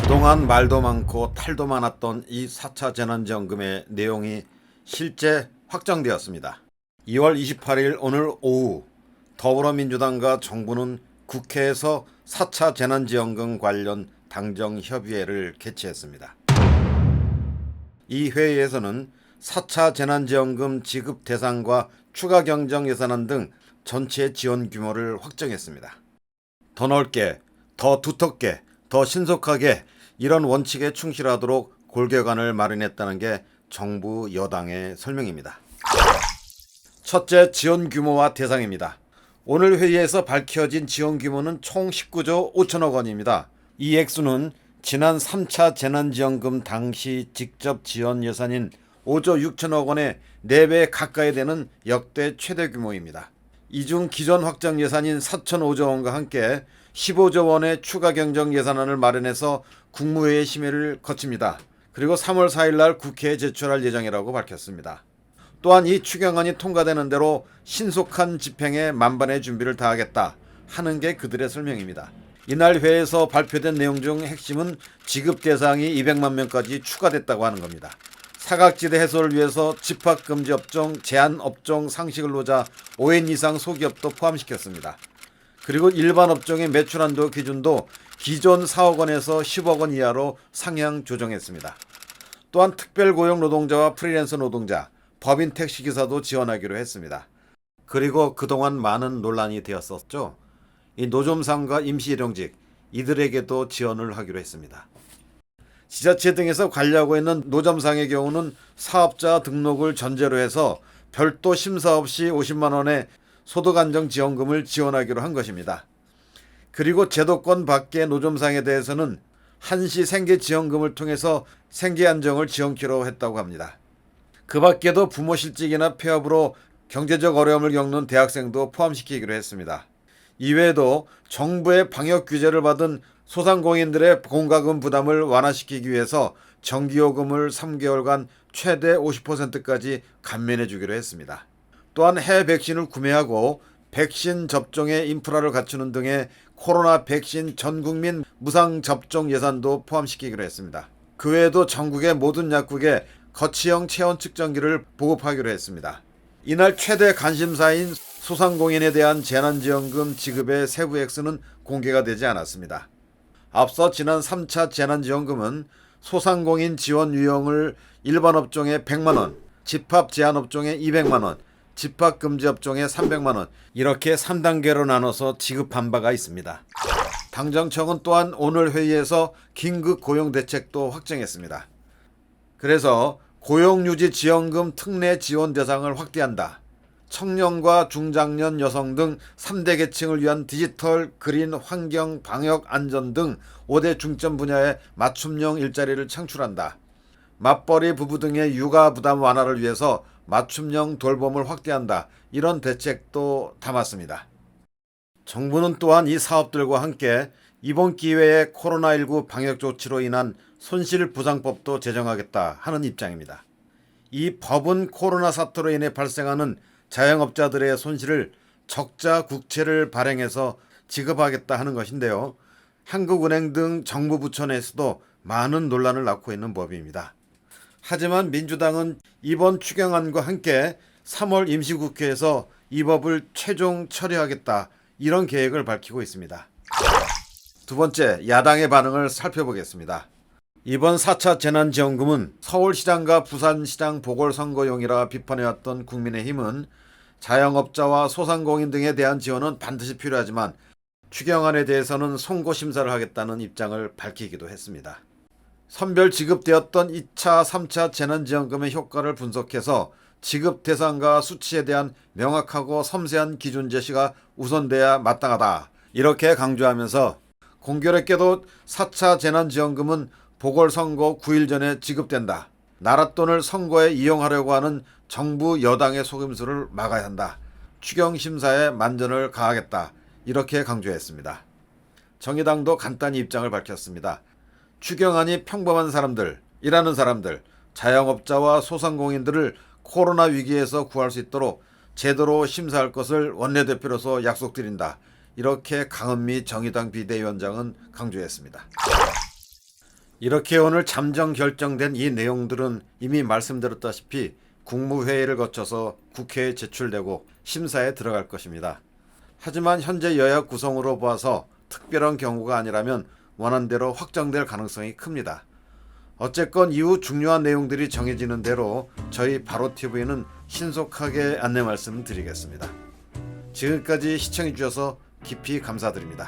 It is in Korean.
그동안 말도 많고 탈도 많았던 이 4차 재난지원금의 내용이 실제 확정되었습니다. 2월 28일 오늘 오후 더불어민주당과 정부는 국회에서 4차 재난지원금 관련 당정협의회를 개최했습니다. 이 회의에서는 4차 재난지원금 지급 대상과 추가 경정 예산안 등 전체 지원 규모를 확정했습니다. 더 넓게, 더 두텁게, 더 신속하게 이런 원칙에 충실하도록 골격안을 마련했다는 게 정부 여당의 설명입니다. 첫째, 지원 규모와 대상입니다. 오늘 회의에서 밝혀진 지원 규모는 총 19조 5천억 원입니다. 이 액수는 지난 3차 재난지원금 당시 직접 지원 예산인 5조 6천억 원의 4배 가까이 되는 역대 최대 규모입니다. 이 중 기존 확정 예산인 4,005조 원과 함께 15조 원의 추가 경정 예산안을 마련해서 국무회의 심의를 거칩니다. 그리고 3월 4일 날 국회에 제출할 예정이라고 밝혔습니다. 또한 이 추경안이 통과되는 대로 신속한 집행에 만반의 준비를 다하겠다 하는 게 그들의 설명입니다. 이날 회의에서 발표된 내용 중 핵심은 지급 대상이 200만 명까지 추가됐다고 하는 겁니다. 사각지대 해소를 위해서 집합금지 업종, 제한 업종 상식을 놓자 5인 이상 소기업도 포함시켰습니다. 그리고 일반 업종의 매출 한도 기준도 기존 4억 원에서 10억 원 이하로 상향 조정했습니다. 또한 특별고용 노동자와 프리랜서 노동자, 법인 택시기사도 지원하기로 했습니다. 그리고 그동안 많은 논란이 되었었죠. 이 노점상과 임시일용직, 이들에게도 지원을 하기로 했습니다. 지자체 등에서 관리하고 있는 노점상의 경우는 사업자 등록을 전제로 해서 별도 심사 없이 50만 원의 소득안정지원금을 지원하기로 한 것입니다. 그리고 제도권 밖의 노점상에 대해서는 한시 생계지원금을 통해서 생계안정을 지원키로 했다고 합니다. 그 밖에도 부모 실직이나 폐업으로 경제적 어려움을 겪는 대학생도 포함시키기로 했습니다. 이외에도 정부의 방역 규제를 받은 소상공인들의 공과금 부담을 완화시키기 위해서 전기요금을 3개월간 최대 50%까지 감면해 주기로 했습니다. 또한 해외 백신을 구매하고 백신 접종의 인프라를 갖추는 등의 코로나 백신 전국민 무상 접종 예산도 포함시키기로 했습니다. 그 외에도 전국의 모든 약국에 거치형 체온 측정기를 보급하기로 했습니다. 이날 최대 관심사인 소상공인에 대한 재난지원금 지급의 세부 액수는 공개가 되지 않았습니다. 앞서 지난 3차 재난지원금은 소상공인 지원 유형을 일반 업종에 100만 원, 집합 제한 업종에 200만 원, 집합 금지 업종에 300만 원 이렇게 3단계로 나눠서 지급한 바가 있습니다. 당정청은 또한 오늘 회의에서 긴급 고용 대책도 확정했습니다. 그래서 고용유지지원금 특례 지원 대상을 확대한다. 청년과 중장년 여성 등 3대 계층을 위한 디지털, 그린, 환경, 방역, 안전 등 5대 중점 분야의 맞춤형 일자리를 창출한다. 맞벌이 부부 등의 육아 부담 완화를 위해서 맞춤형 돌봄을 확대한다. 이런 대책도 담았습니다. 정부는 또한 이 사업들과 함께 이번 기회에 코로나19 방역 조치로 인한 손실부상법도 제정하겠다 하는 입장입니다. 이 법은 코로나 사태로 인해 발생하는 자영업자들의 손실을 적자 국채를 발행해서 지급하겠다 하는 것인데요. 한국은행 등 정부 부처 내에서도 많은 논란을 낳고 있는 법입니다. 하지만 민주당은 이번 추경안과 함께 3월 임시국회에서 이 법을 최종 처리하겠다 이런 계획을 밝히고 있습니다. 두 번째, 야당의 반응을 살펴보겠습니다. 이번 4차 재난지원금은 서울시장과 부산시장 보궐선거용이라 비판해왔던 국민의힘은 자영업자와 소상공인 등에 대한 지원은 반드시 필요하지만 추경안에 대해서는 송고심사를 하겠다는 입장을 밝히기도 했습니다. 선별 지급되었던 2차, 3차 재난지원금의 효과를 분석해서 지급 대상과 수치에 대한 명확하고 섬세한 기준 제시가 우선돼야 마땅하다 이렇게 강조하면서 공교롭게도 4차 재난지원금은 보궐선거 9일 전에 지급된다. 나라 돈을 선거에 이용하려고 하는 정부 여당의 속임수를 막아야 한다. 추경심사에 만전을 가하겠다. 이렇게 강조했습니다. 정의당도 간단히 입장을 밝혔습니다. 추경안이 평범한 사람들, 일하는 사람들, 자영업자와 소상공인들을 코로나 위기에서 구할 수 있도록 제대로 심사할 것을 원내대표로서 약속드린다. 이렇게 강은미 정의당 비대위원장은 강조했습니다. 이렇게 오늘 잠정 결정된 이 내용들은 이미 말씀드렸다시피 국무회의를 거쳐서 국회에 제출되고 심사에 들어갈 것입니다. 하지만 현재 여야 구성으로 봐서 특별한 경우가 아니라면 원안대로 확정될 가능성이 큽니다. 어쨌건 이후 중요한 내용들이 정해지는 대로 저희 바로TV는 신속하게 안내 말씀드리겠습니다. 지금까지 시청해주셔서 깊이 감사드립니다.